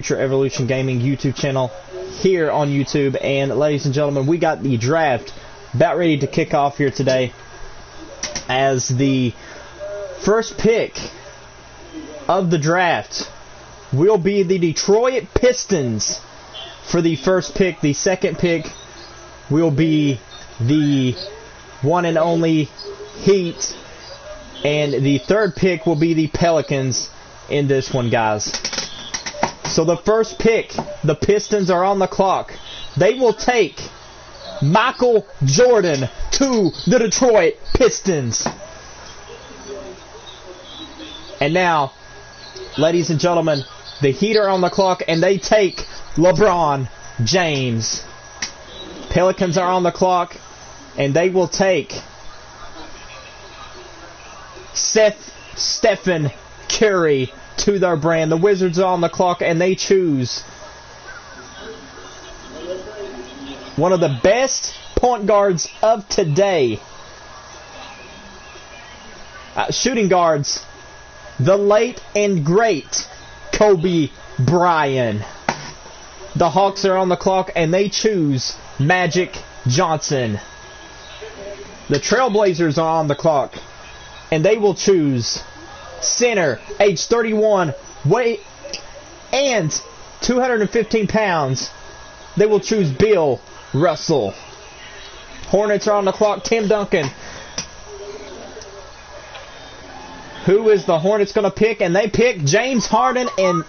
Future Evolution Gaming YouTube channel here on YouTube. And ladies and gentlemen, we got the draft about ready to kick off here today, as the first pick of the draft will be the Detroit Pistons for the first pick. The second pick will be the one and only Heat, and the third pick will be the Pelicans in this one, guys. So the first pick, the Pistons are on the clock. They will take Michael Jordan to the Detroit Pistons. And now, ladies and gentlemen, the Heat are on the clock and they take LeBron James. Pelicans are on the clock and they will take Stephen Curry to their brand. The Wizards are on the clock and they choose one of the best point guards of today. Shooting guards, the late and great Kobe Bryant. The Hawks are on the clock and they choose Magic Johnson. The Trailblazers are on the clock and they will choose center, age 31, weight and 215 pounds. They will choose Bill Russell. Hornets are on the clock. Tim Duncan. Who is the Hornets going to pick? And they pick James Harden. And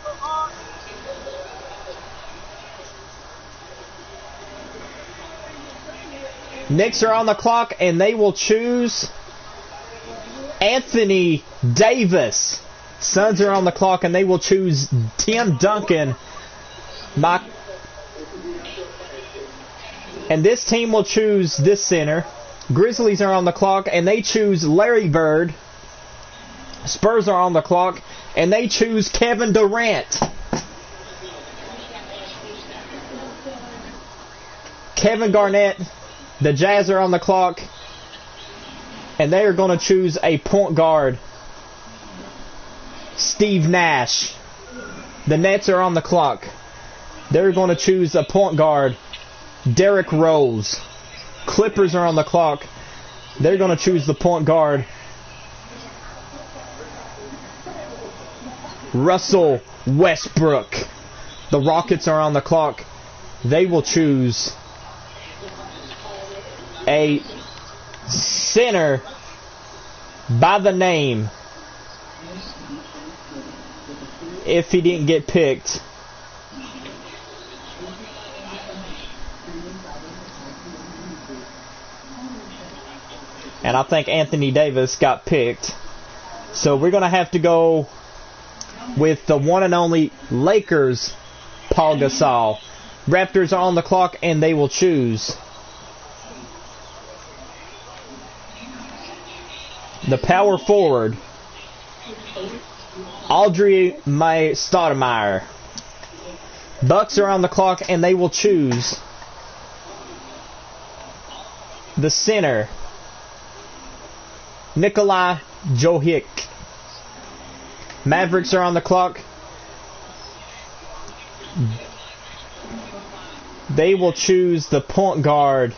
Knicks are on the clock and they will choose Anthony Davis. Suns are on the clock and they will choose Tim Duncan. And this team will choose this center. Grizzlies are on the clock and they choose Larry Bird. Spurs are on the clock and they choose Kevin Durant. Kevin Garnett. The Jazz are on the clock and they are going to choose a point guard, Steve Nash. The Nets are on the clock. They're going to choose a point guard, Derrick Rose. Clippers are on the clock. They're going to choose the point guard, Russell Westbrook. The Rockets are on the clock. They will choose a center by the name, if he didn't get picked, and I think Anthony Davis got picked. So we're going to have to go with the one and only Lakers, Paul Gasol. Raptors are on the clock and they will choose the power forward, Audrey May Stoudemire. Bucks are on the clock and they will choose the center, Nikola Jokic. Mavericks are on the clock. They will choose the point guard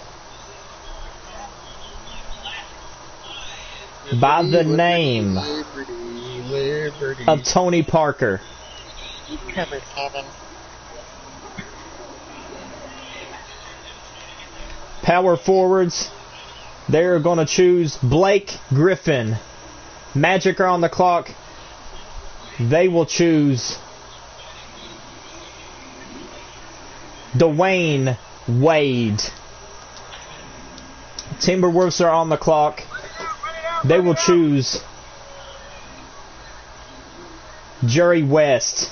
by the name of Tony Parker. You covered, Kevin. Power forwards, they're going to choose Blake Griffin. Magic are on the clock. They will choose Dwayne Wade. Timberwolves are on the clock. They will choose Jerry West.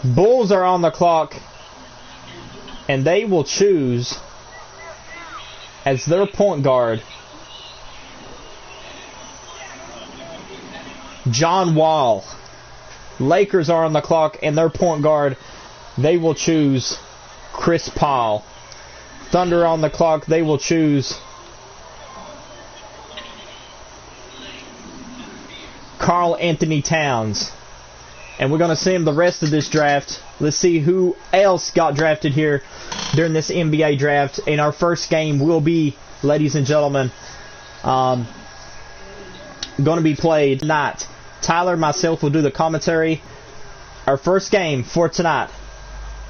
Bulls are on the clock and they will choose as their point guard John Wall. Lakers are on the clock and their point guard, they will choose Chris Paul. Thunder on the clock, they will choose Karl Anthony Towns. And we're going to see him the rest of this draft. Let's see who else got drafted here during this NBA draft. And our first game will be, ladies and gentlemen, going to be played tonight. Tyler and myself will do the commentary. Our first game for tonight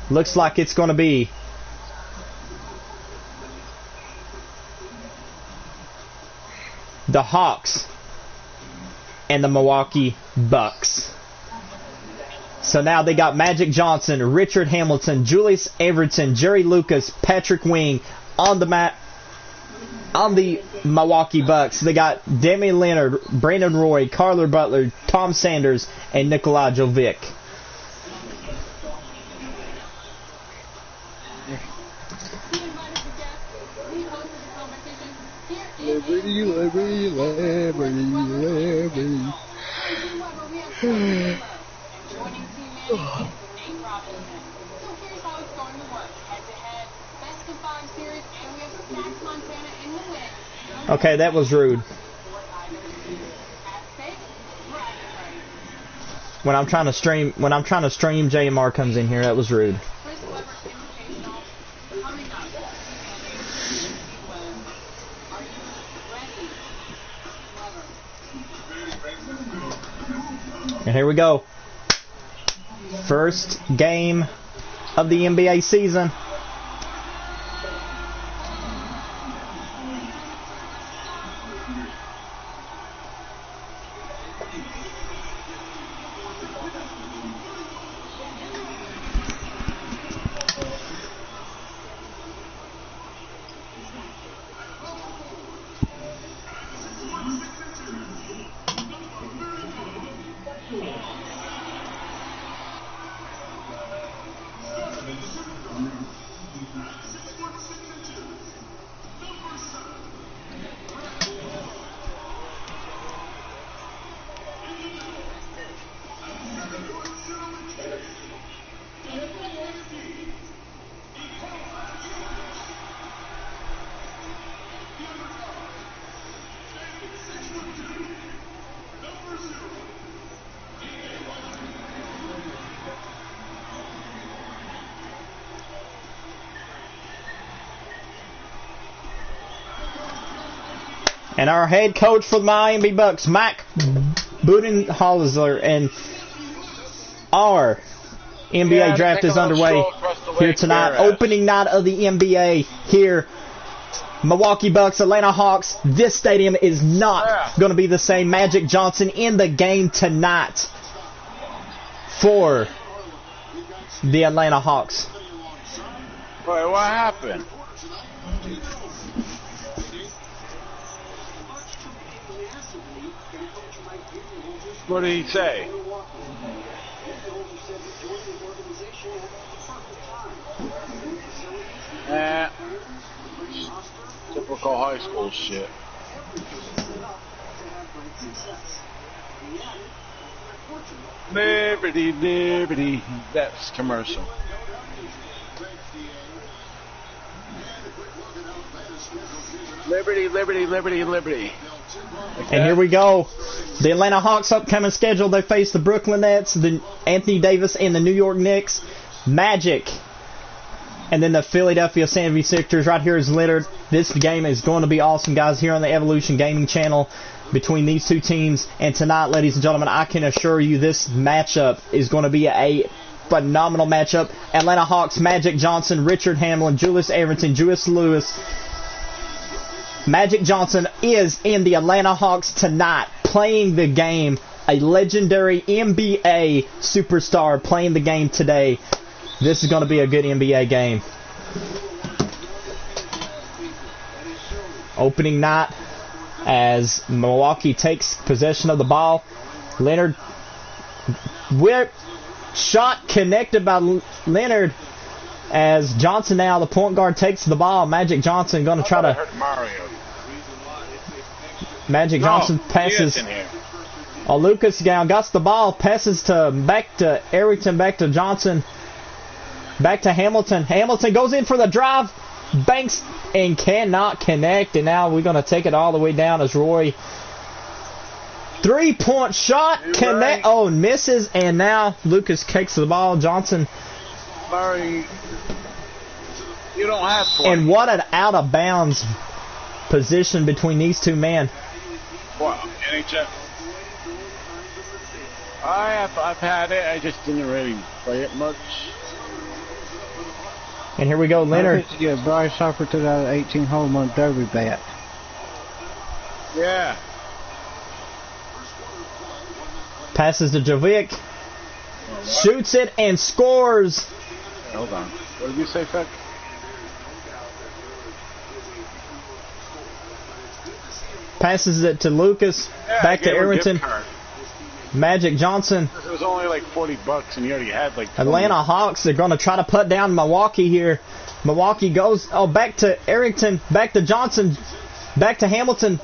looks like it's going to be the Hawks and the Milwaukee Bucks. So now they got Magic Johnson, Richard Hamilton, Julius Everton, Jerry Lucas, Patrick Wing on the mat. On the Milwaukee Bucks, they got Damian Lillard, Brandon Roy, Carter Butler, Tom Sanders, and Nikola Jovic. Liberty, liberty, liberty, liberty. Okay, that was rude. When I'm trying to stream, JMR comes in here. That was rude. And here we go. First game of the NBA season. And our head coach for the Miami Bucks, Mike Budenholzer, and our NBA draft is underway here tonight. Opening night of the NBA here. Milwaukee Bucks, Atlanta Hawks. This stadium is not going to be the same. Magic Johnson in the game tonight for the Atlanta Hawks. Wait, what happened? What did he say? Typical high school shit. Liberty, liberty. That's commercial. Liberty, liberty, liberty, liberty. Okay. And here we go. The Atlanta Hawks upcoming schedule. They face the Brooklyn Nets, the Anthony Davis, and the New York Knicks. Magic. And then the Philadelphia 76ers. Right here is Lillard. This game is going to be awesome, guys, here on the Evolution Gaming channel between these two teams. And tonight, ladies and gentlemen, I can assure you this matchup is going to be a phenomenal matchup. Atlanta Hawks, Magic Johnson, Richard Hamlin, Julius Everton, Julius Lewis. Magic Johnson is in the Atlanta Hawks tonight, playing the game. A legendary NBA superstar playing the game today. This is going to be a good NBA game. Opening night as Milwaukee takes possession of the ball. Leonard, shot connected by Leonard as Johnson now, the point guard, takes the ball. Magic Johnson going to try to... Magic Johnson passes... Lucas now got the ball, passes back to Everton, back to Johnson, back to Hamilton. Hamilton goes in for the drive, banks and cannot connect. And now we're going to take it all the way down as Roy 3-point shot. You're Connect. right. Oh, misses. And now Lucas kicks the ball. Johnson. Sorry. You don't have 20. And what an out of bounds position between these two men. Wow, NHL. I've had it. I just didn't really play it much. And here we go, Leonard. Yeah, Bryce Harper 2018 home run derby bat. Yeah. Passes to Jovic. Shoots it and scores. Hold on. What did you say, Feck? Passes it to Lucas. Yeah, Back I to gave her a gift Arrington. card. Magic Johnson. It was only like $40 and you already had like 20. Atlanta Hawks are going to try to put down Milwaukee here. Milwaukee goes, back to Arrington, back to Johnson, back to Hamilton,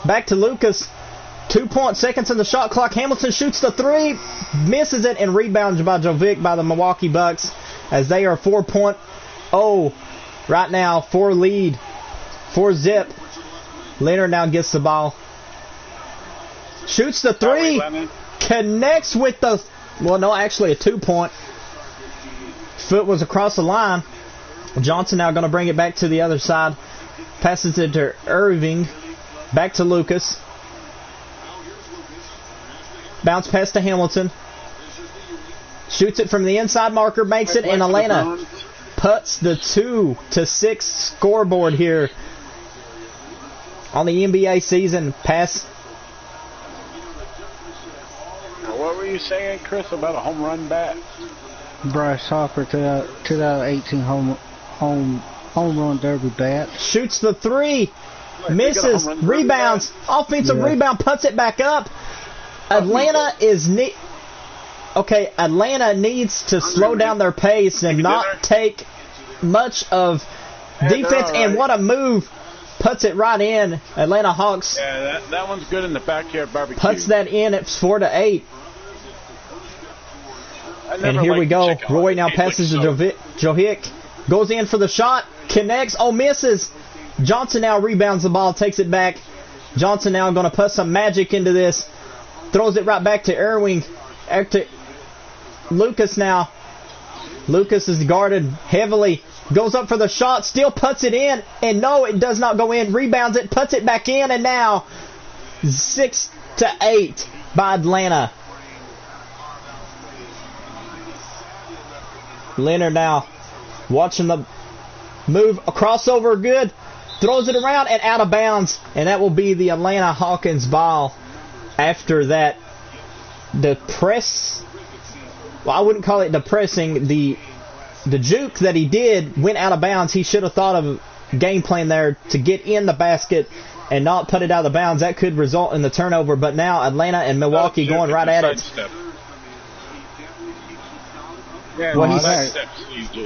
back to Lucas. 2 seconds in the shot clock. Hamilton shoots the three, misses it, and rebounds by Jovic by the Milwaukee Bucks as they are 4.0 right now, 4 lead, 4 zip. Leonard now gets the ball. Shoots the three, connects with the, actually a 2-point. Foot was across the line. Johnson now going to bring it back to the other side. Passes it to Irving. Back to Lucas. Bounce pass to Hamilton. Shoots it from the inside marker. Makes it, and Atlanta puts the 2-6 scoreboard here on the NBA season. Pass. What were you saying, Chris, about a home run bat? Bryce Harper 2018 home run derby bat. Shoots the three. Misses. Rebounds. Offensive rebound. Puts it back up. Atlanta is Atlanta needs to slow down their pace and not take much of defense. And what a move. Puts it right in. Atlanta Hawks. Yeah, that one's good in the backyard barbecue. Puts that in. It's 4-8. And here we go. Roy now passes to Jovic. Goes in for the shot. Connects. Oh, misses. Johnson now rebounds the ball. Takes it back. Johnson now going to put some magic into this. Throws it right back to Irving. To Lucas now. Lucas is guarded heavily. Goes up for the shot. Still puts it in. And no, it does not go in. Rebounds it. Puts it back in. And now 6-8 by Atlanta. Leonard now watching the move. A crossover. Good. Throws it around and out of bounds. And that will be the Atlanta Hawkins ball. After that, I wouldn't call it depressing. The juke that he did went out of bounds. He should have thought of a game plan there to get in the basket and not put it out of bounds. That could result in the turnover. But now Atlanta and Milwaukee going right at it.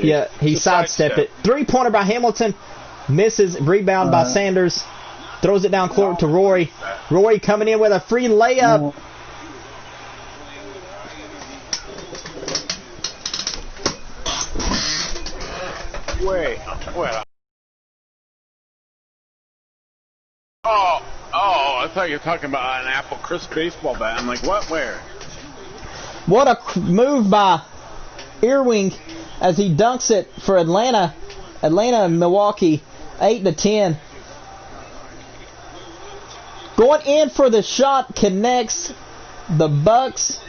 Yeah, he sidestepped it. 3-pointer by Hamilton. Misses. Rebound by Sanders. Throws it down court to Roy. Roy coming in with a free layup. Wait. Oh, I thought you were talking about an Apple Crisp baseball bat. I'm like, what? Where? What a move by Irving as he dunks it for Atlanta. Atlanta and Milwaukee, 8-10. Going in for the shot, connects. The Bucks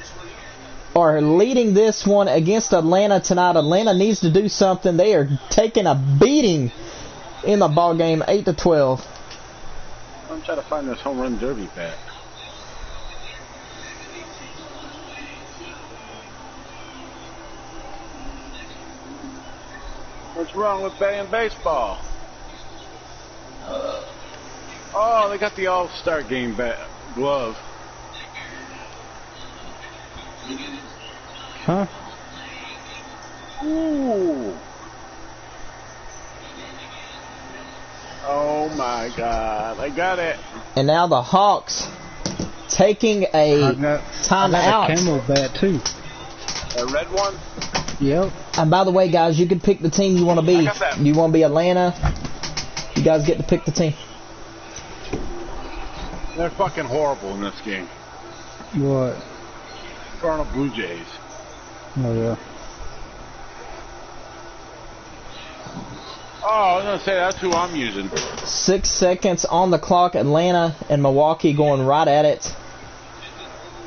are leading this one against Atlanta tonight. Atlanta needs to do something. They are taking a beating in the ball game, 8-12. I'm trying to find this home run derby bat. What's wrong with playing baseball? Oh, they got the All-Star Game glove. Huh? Ooh. Oh my God, I got it. And now the Hawks taking a timeout. I got a camel bat too. A red one? Yep. And by the way, guys, you can pick the team you want to be. You want to be Atlanta? You guys get to pick the team. They're fucking horrible in this game. What? Toronto Blue Jays. Oh, yeah. Oh, I was going to say, that's who I'm using. 6 seconds on the clock. Atlanta and Milwaukee going right at it.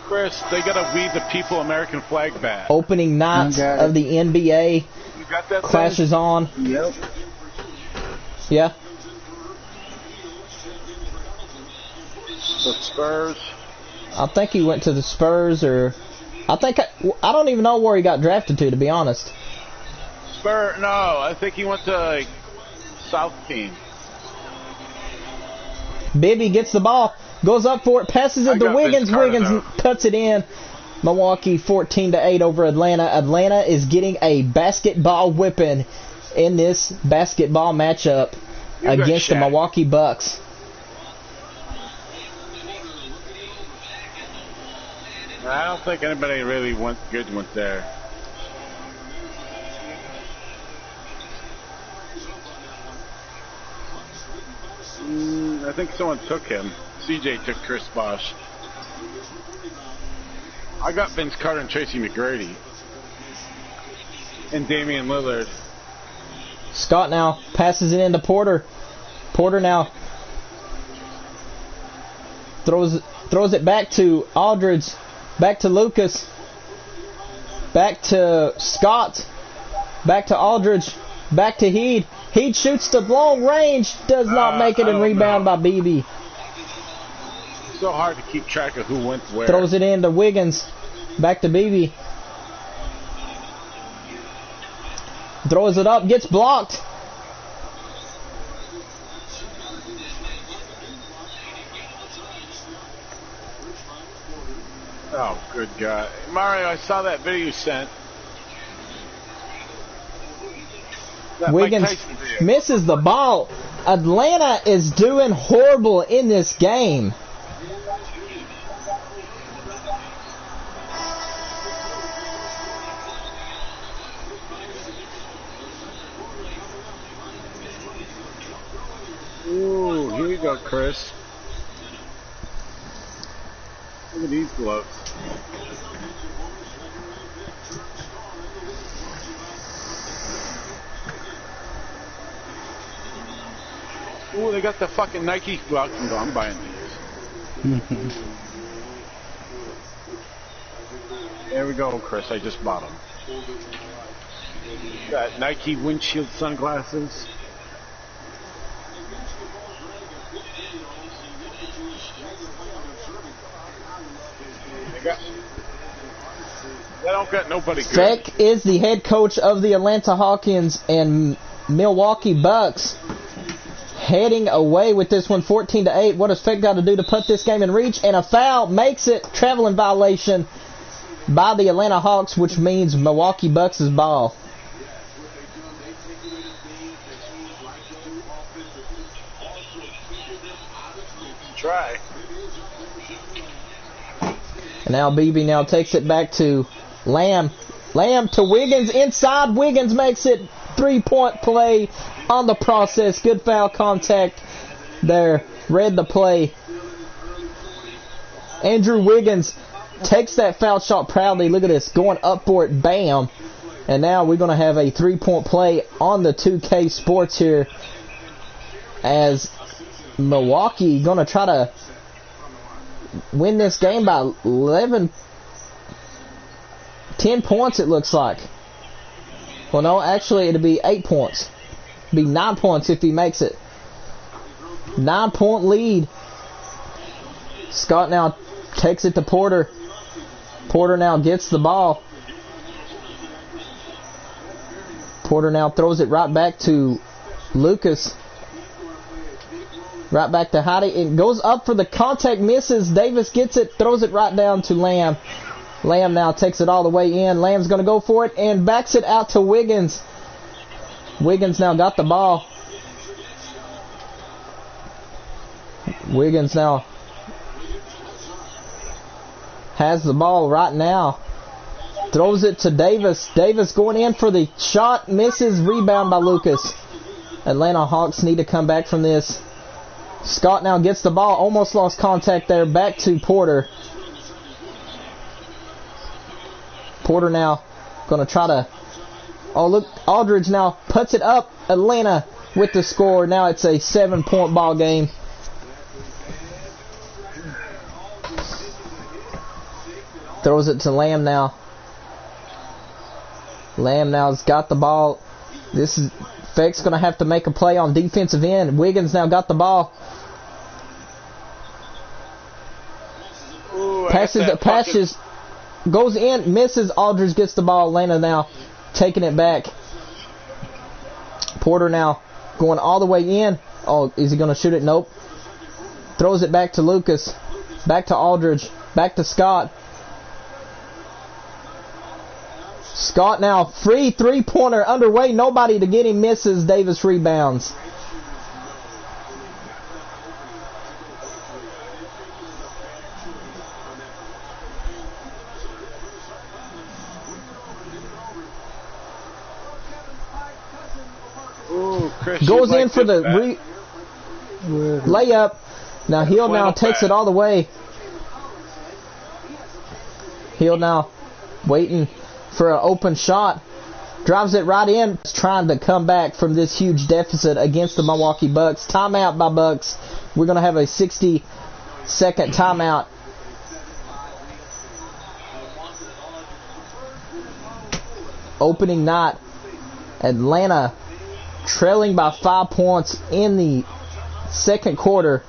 Chris, they got to We the People American flag bat. Opening night I got of the NBA You got that clashes on. Yep. Yeah. The Spurs. I think he went to the Spurs, or I don't even know where he got drafted to be honest. No, I think he went to like, South team. Bibby gets the ball, goes up for it, passes I it to got Wiggins. Vince Carter, Wiggins though. cuts it in. Milwaukee 14-8 over Atlanta. Atlanta is getting a basketball whipping in this basketball matchup You got against the Shaq. Milwaukee Bucks. I don't think anybody really went there. I think someone took him. CJ took Chris Bosh. I got Vince Carter and Tracy McGrady. And Damian Lillard. Scott now passes it into Porter. Porter now throws it back to Aldridge. Back to Lucas. Back to Scott. Back to Aldridge. Back to Heed. Heed shoots the long range. Does not make it, and rebound by BB. So hard to keep track of who went where. Throws it into Wiggins. Back to BB. Throws it up. Gets blocked. Oh, good God. Mario, I saw that video you sent. That Mike Wiggins Tyson video. misses the ball. Atlanta is doing horrible in this game. Ooh, here you go, Chris. Look at these gloves. Ooh, they got the fucking Nike gloves. No, I'm buying these. There we go, Chris. I just bought them. Got Nike windshield sunglasses. They don't got nobody good. Feck is the head coach of the Atlanta Hawks and Milwaukee Bucks. Heading away with this one 14-8. What does Feck got to do to put this game in reach? And a foul makes it traveling violation by the Atlanta Hawks, which means Milwaukee Bucks' ball. Try. And now BB now takes it back to Lamb. Lamb to Wiggins. Inside. Wiggins makes it. 3-point play on the process. Good foul contact there. Read the play. Andrew Wiggins takes that foul shot proudly. Look at this. Going up for it. Bam. And now we're going to have a 3-point play on the 2K Sports here. As Milwaukee going to try to win this game by 10 points it looks like. Well, no, actually it'll be 8 points. It'll be 9 points if he makes it. 9-point lead. Scott now takes it to Porter. Porter now gets the ball. Porter now throws it right back to Lucas. Right back to Heidi. It goes up for the contact, misses. Davis gets it, throws it right down to Lamb. Lamb now takes it all the way in. Lamb's going to go for it and backs it out to Wiggins. Wiggins now got the ball. Wiggins now has the ball right now. Throws it to Davis. Davis going in for the shot. Misses. Rebound by Lucas. Atlanta Hawks need to come back from this. Scott now gets the ball. Almost lost contact there. Back to Porter. Porter now going to try to... Oh, look, Aldridge now puts it up. Atlanta with the score. Now it's a 7-point ball game. Throws it to Lamb now. Lamb now's got the ball. This is Feck's going to have to make a play on defensive end. Wiggins now got the ball. Ooh, Passes, goes in, misses. Aldridge gets the ball. Atlanta now taking it back. Porter now going all the way in. Oh, is he going to shoot it? Nope. Throws it back to Lucas. Back to Aldridge. Back to Scott. Scott now, free three-pointer underway. Nobody to get him. Misses. Davis rebounds. Ooh, Chris, Goes you'd in like for this the bet. layup. Now Hill now takes it all the way. Hill now waiting for an open shot. Drives it right in. Trying to come back from this huge deficit against the Milwaukee Bucks. Timeout by Bucks. We're going to have a 60-second timeout. Opening night. Atlanta trailing by 5 points in the second quarter.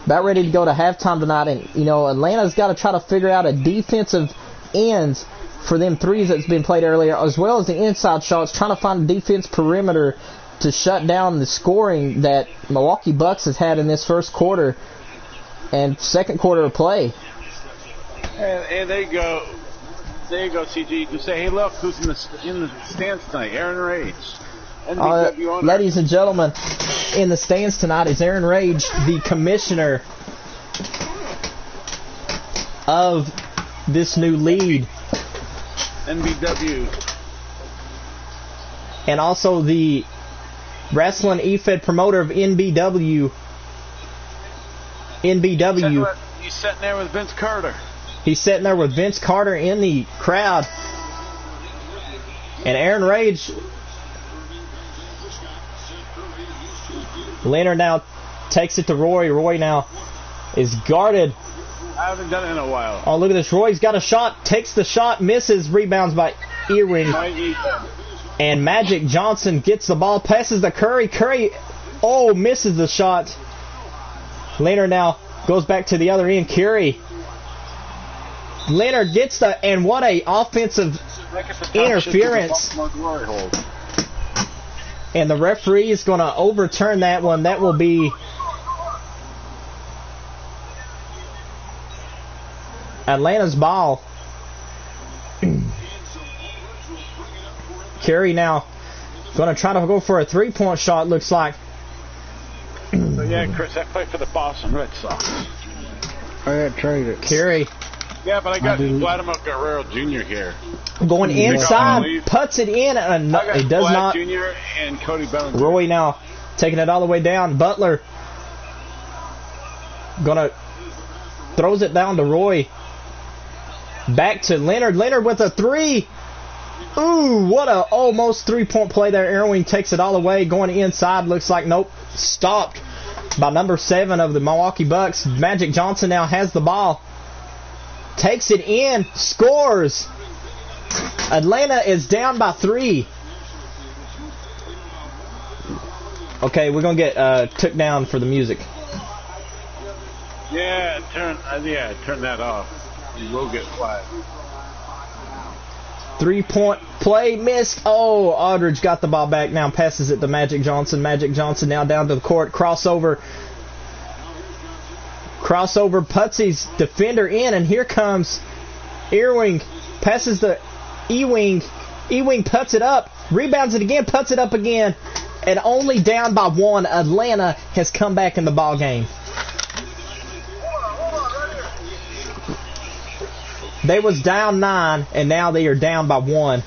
About ready to go to halftime tonight, and Atlanta's got to try to figure out a defensive ends for them threes that's been played earlier, as well as the inside shots, trying to find a defense perimeter to shut down the scoring that Milwaukee Bucks has had in this first quarter and second quarter of play. And there you go. There you go, CG. You can say, hey, look, who's in the stands tonight? Aaron Rage. Ladies and gentlemen, in the stands tonight is Aaron Rage, the commissioner of this new league. NBW. And also the Wrestling EFED promoter of NBW. He's sitting there with Vince Carter. He's sitting there with Vince Carter in the crowd. And Aaron Rage... Leonard now takes it to Roy. Roy now is guarded. I haven't done it in a while. Oh, look at this. Roy's got a shot. Takes the shot. Misses. Rebounds by Ewing. And Magic Johnson gets the ball. Passes to Curry. Curry, misses the shot. Leonard now goes back to the other end. Curry. Leonard gets and what a offensive interference. And the referee is going to overturn that one. That will be Atlanta's ball. Curry now going to try to go for a three-point shot, looks like. So yeah, Chris, I play for the Boston Red Sox. I got traded. Curry. Yeah, but I got Vladimir Guerrero Jr. here. Going inside, puts it in, and it does Vlad not. Jr. and Cody Bellinger. Roy now taking it all the way down. Butler gonna throws it down to Roy. Back to Leonard. Leonard with a three. Ooh, what a almost three-point play there. Irwin takes it all the way. Going inside, looks like nope. Stopped by number 7 of the Milwaukee Bucks. Magic Johnson now has the ball. Takes it in, scores. Atlanta is down by 3. Okay, we're gonna get took down for the music. Yeah, turn that off. You will get quiet. 3-point play missed. Oh, Aldridge got the ball back now. Passes it to Magic Johnson. Magic Johnson now down to the court. Crossover, puts his defender in, and here comes Ewing. Passes to Ewing. Ewing puts it up. Rebounds it again. Puts it up again. And only down by 1. Atlanta has come back in the ball game. They was down 9, and now they are down by 1.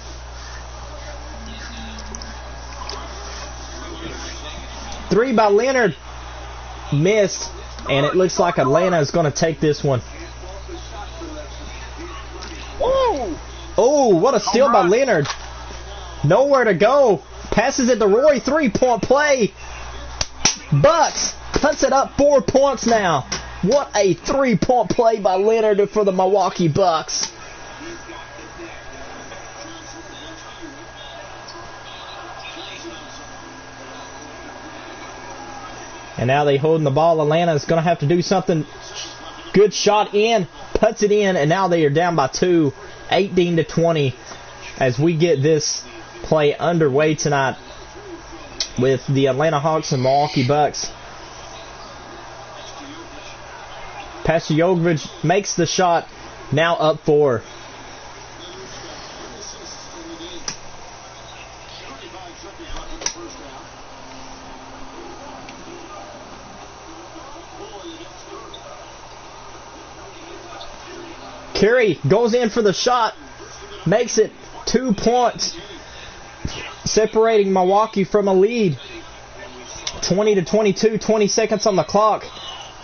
Three by Leonard. Missed. And it looks like Atlanta is going to take this one. Oh, what a steal by Leonard. Nowhere to go. Passes it to Roy. 3-point play. Bucks cuts it up 4 points now. What a 3-point play by Leonard for the Milwaukee Bucks. And now they holding the ball. Atlanta's going to have to do something. Good shot in. Puts it in. And now they are down by 2. 18-20 as we get this play underway tonight with the Atlanta Hawks and Milwaukee Bucks. Pastor Jokovic makes the shot. Now up 4. Curry goes in for the shot, makes it 2 points, separating Milwaukee from a lead. 20-22, 20 seconds on the clock.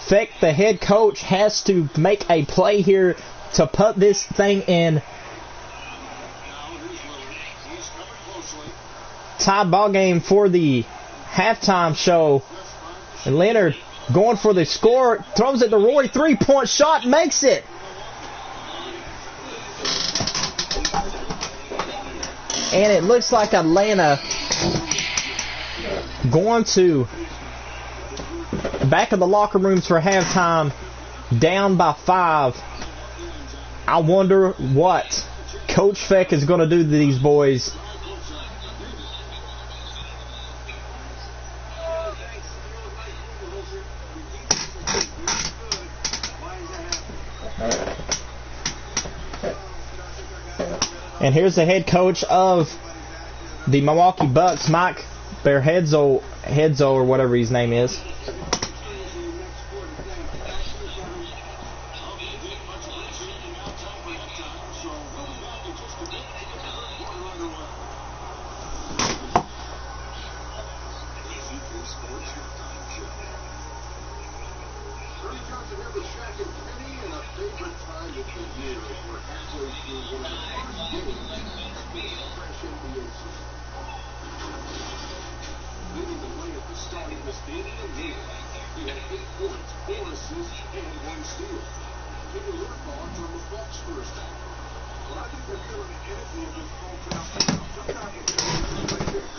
Feck, the head coach, has to make a play here to put this thing in. Tied ball game for the halftime show. And Leonard going for the score, throws it to Roy, 3-point shot, makes it. And it looks like Atlanta going to back of the locker rooms for halftime, down by 5. I wonder what Coach Feck is going to do to these boys. And here's the head coach of the Milwaukee Bucks, Mike Berhedzo, or whatever his name is.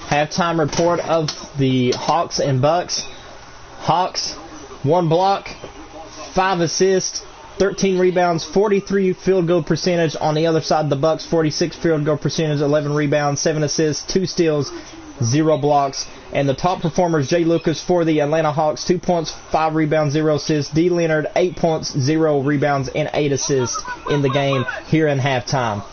Halftime report of the Hawks and Bucks. Hawks, 1 block, 5 assists, 13 rebounds, 43 field goal percentage. On the other side, the Bucks, 46 field goal percentage, 11 rebounds, 7 assists, 2 steals, 0 blocks. And the top performers, Jay Lucas for the Atlanta Hawks, 2 points, 5 rebounds, 0 assists. D. Leonard, 8 points, 0 rebounds, and 8 assists in the game here in halftime.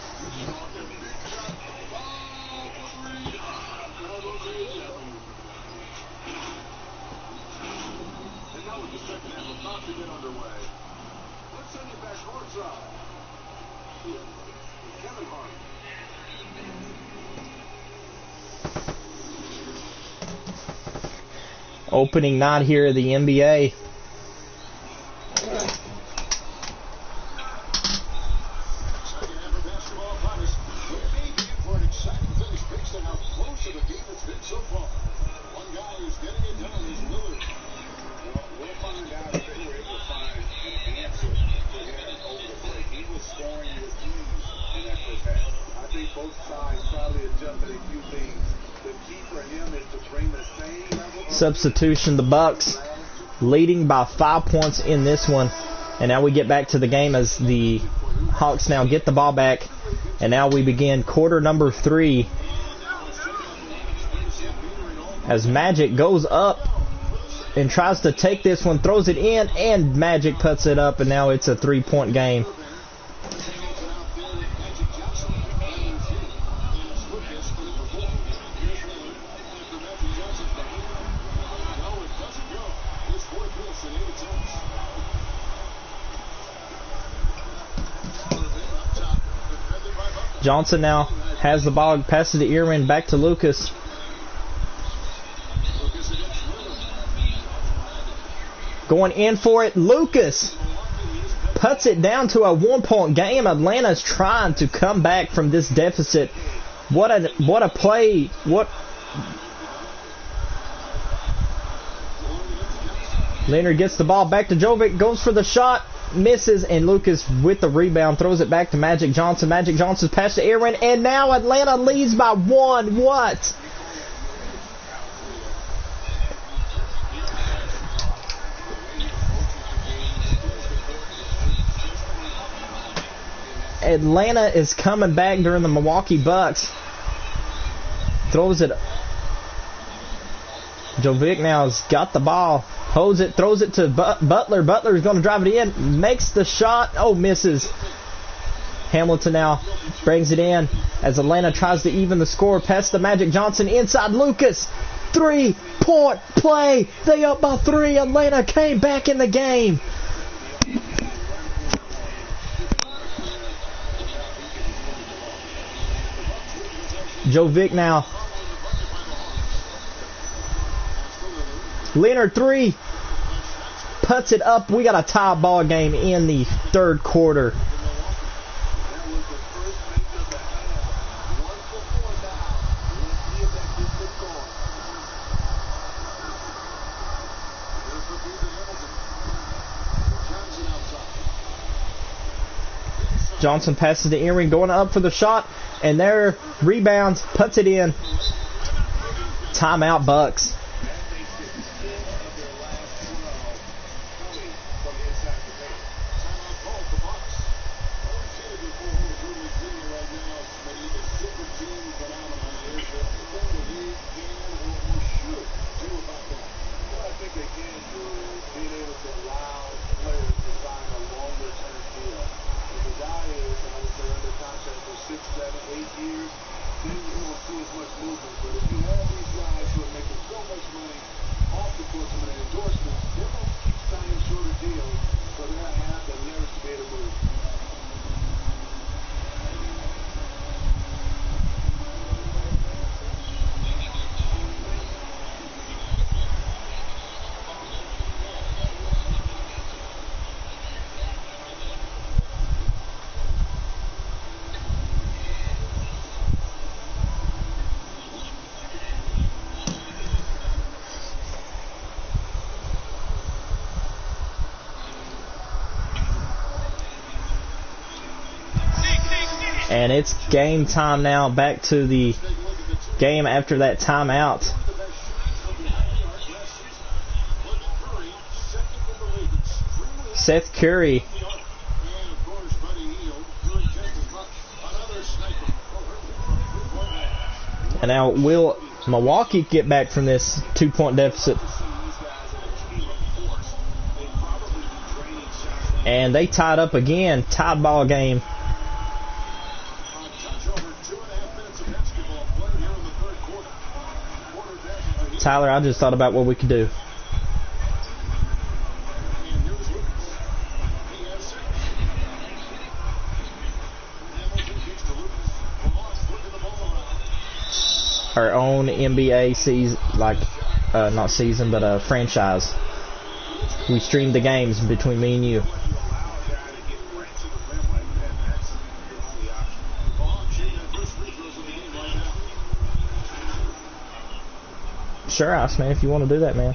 Opening night here at the NBA. Substitution, the Bucks leading by 5 points in this one. And now we get back to the game as the Hawks now get the ball back. And now we begin quarter number 3. As Magic goes up and tries to take this one, throws it in, and Magic puts it up, and now it's a 3-point game. Johnson now has the ball, passes to Earman, back to Lucas. Going in for it, Lucas puts it down to a 1-point game. Atlanta's trying to come back from this deficit. What a play. Leonard gets the ball back to Jovic, goes for the shot, misses, and Lucas with the rebound throws it back to Magic Johnson. Magic Johnson's pass to Aaron, and now Atlanta leads by 1. What? Atlanta is coming back during the Milwaukee Bucks. Throws it. Jovic now has got the ball. Holds it, throws it to Butler. Butler is going to drive it in. Makes the shot. Oh, misses. Hamilton now brings it in as Atlanta tries to even the score. Pass to Magic Johnson inside Lucas. 3-point play. They up by 3. Atlanta came back in the game. Jovic now. Leonard 3. Puts it up. We got a tie ball game in the third quarter. Johnson passes to Earring, going up for the shot, and there rebounds, puts it in. Timeout, Bucks. And it's game time now. Back to the game after that timeout. Seth Curry. And now will Milwaukee get back from this 2-point deficit? And they tied up again. Tied ball game. Tyler, I just thought about what we could do. Our own NBA season, not season, but franchise. We streamed the games between me and you. Sure, Ice Man, if you want to do that, man.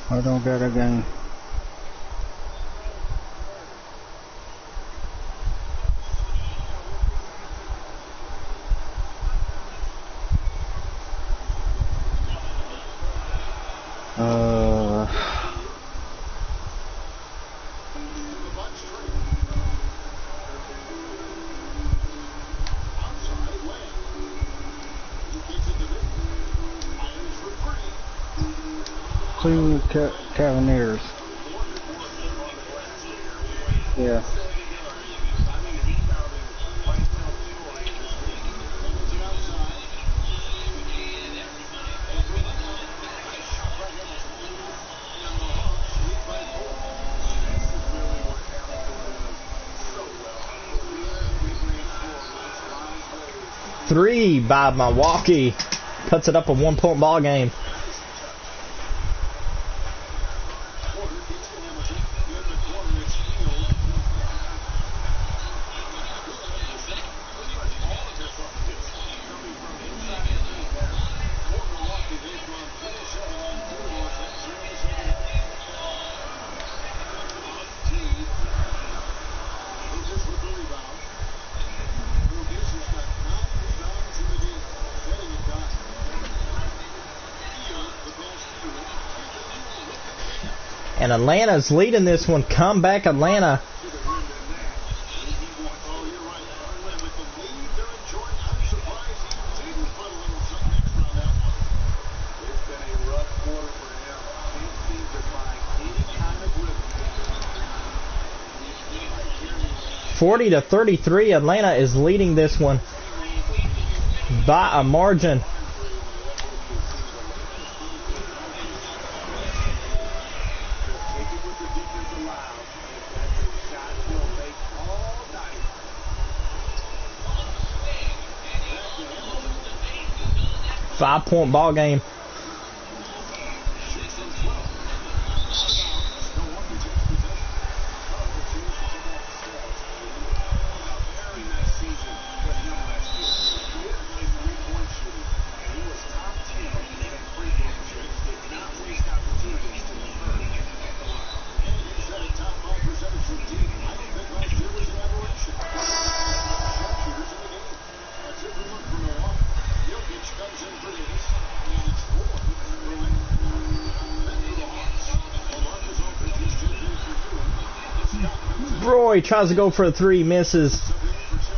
I don't get a game. Cleveland Cavaliers. Yeah. Three by Milwaukee. Cuts it up a 1-point ball game. And Atlanta's leading this one. Come back, Atlanta. (40-33). Atlanta is leading this one by a margin. Five-point ball game. Roy tries to go for a three, misses,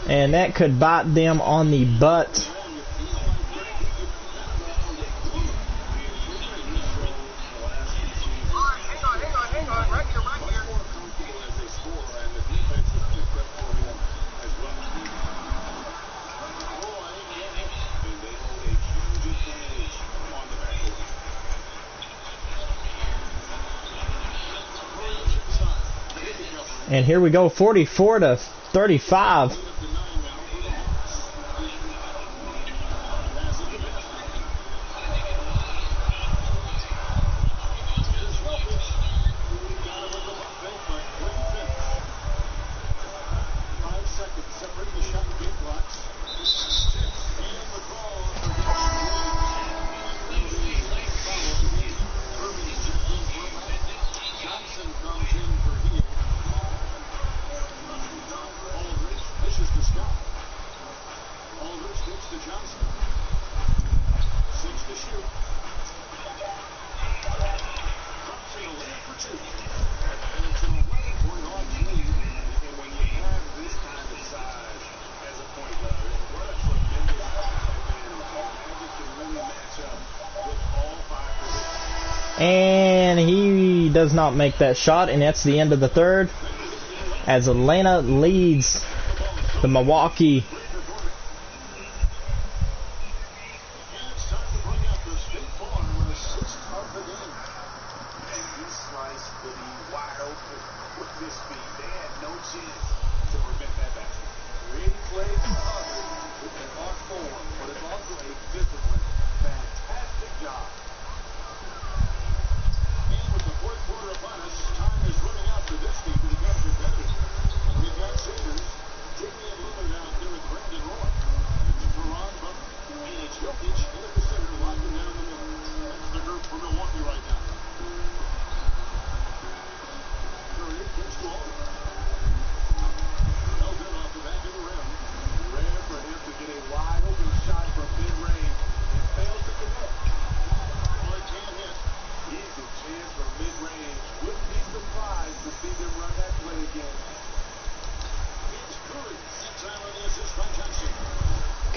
and that could bite them on the butt. And here we go, 44-35. And he does not make that shot, and that's the end of the third, as Atlanta leads the Milwaukee.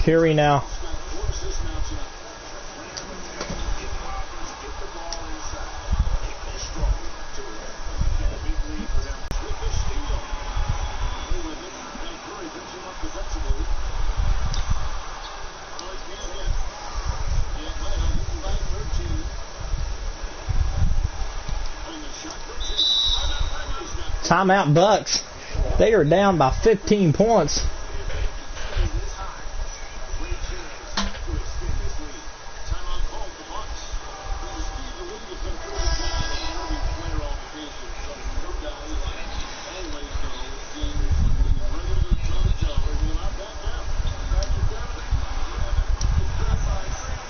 Curry now. Timeout Bucks. They are down by 15 points.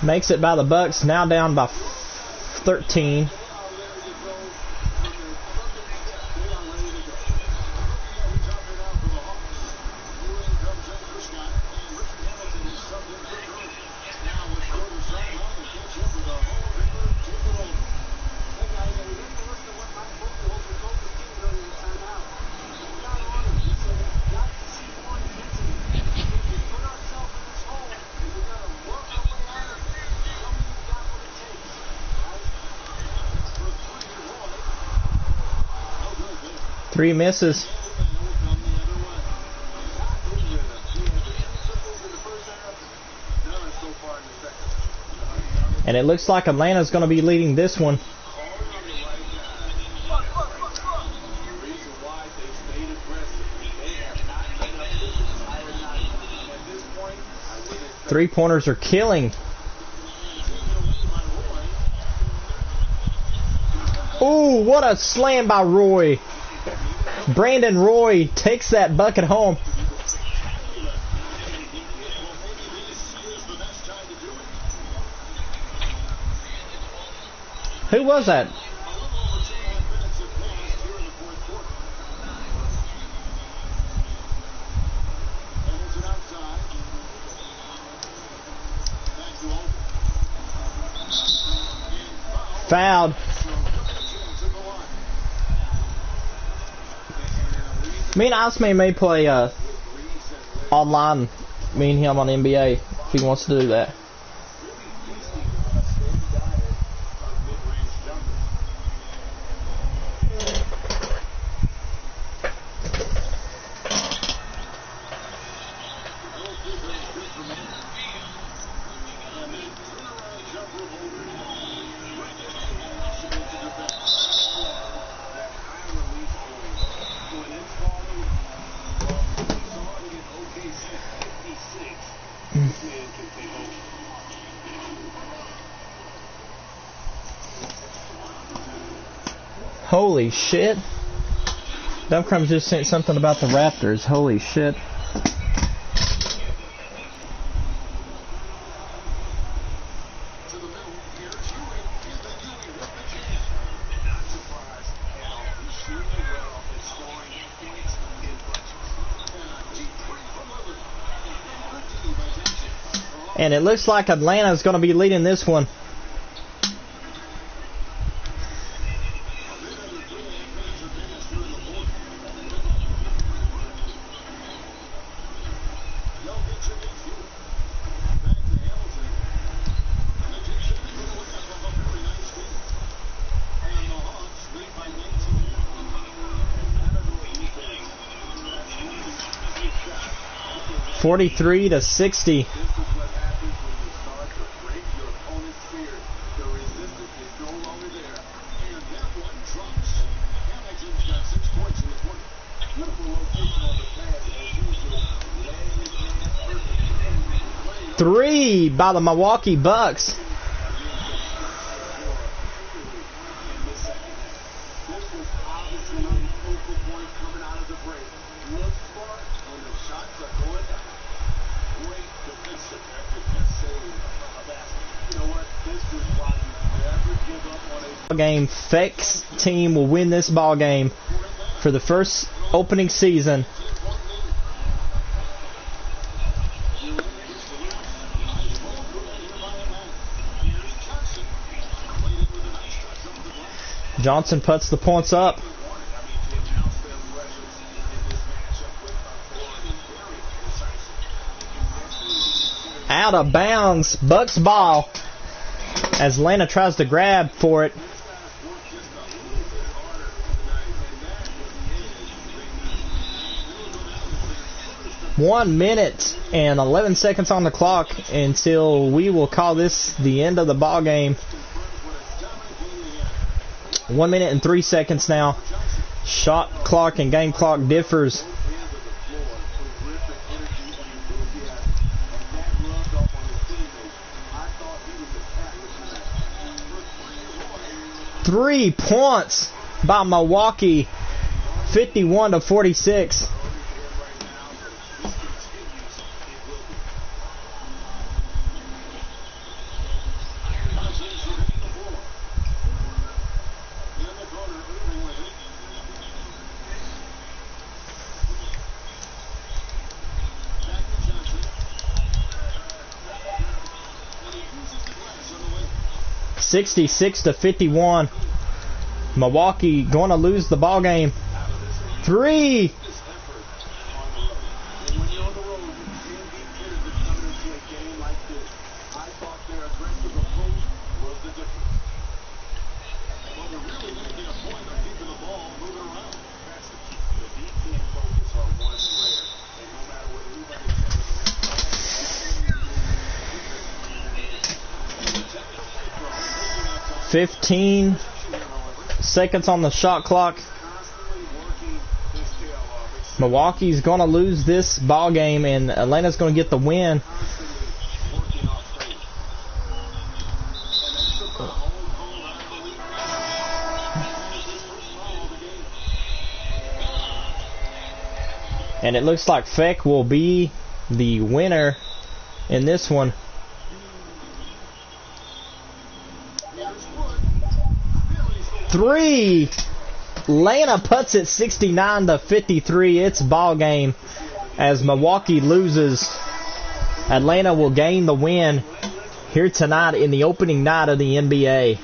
Makes it by the Bucks, now down by 13. Three misses. And it looks like Atlanta's going to be leading this one. Three-pointers are killing. Ooh, what a slam by Roy. Brandon Roy takes that bucket home. Who was that? Fouled. Me and Iceman may play online, me and him on NBA, if he wants to do that. Holy shit. Dumbcrumbs just sent something about the Raptors. Holy shit. And it looks like Atlanta's going to be leading this one. (43-60). Three by the Milwaukee Bucks. Game Feck's team will win this ball game for the first opening season. Johnson puts the points up. Out of bounds, Bucks ball as Atlanta tries to grab for it. One minute and 11 seconds on the clock until we will call this the end of the ball game. 1 minute and 3 seconds now Shot clock and game clock differs. Three points by Milwaukee, 51-46. (66-51). Milwaukee going to lose the ball game. Three. (15 seconds on the shot clock). Milwaukee's going to lose this ball game, and Atlanta's going to get the win. And it looks like Feck will be the winner in this one. Three. Atlanta puts it 69-53. It's ball game as Milwaukee loses. Atlanta will gain the win here tonight in the opening night of the NBA.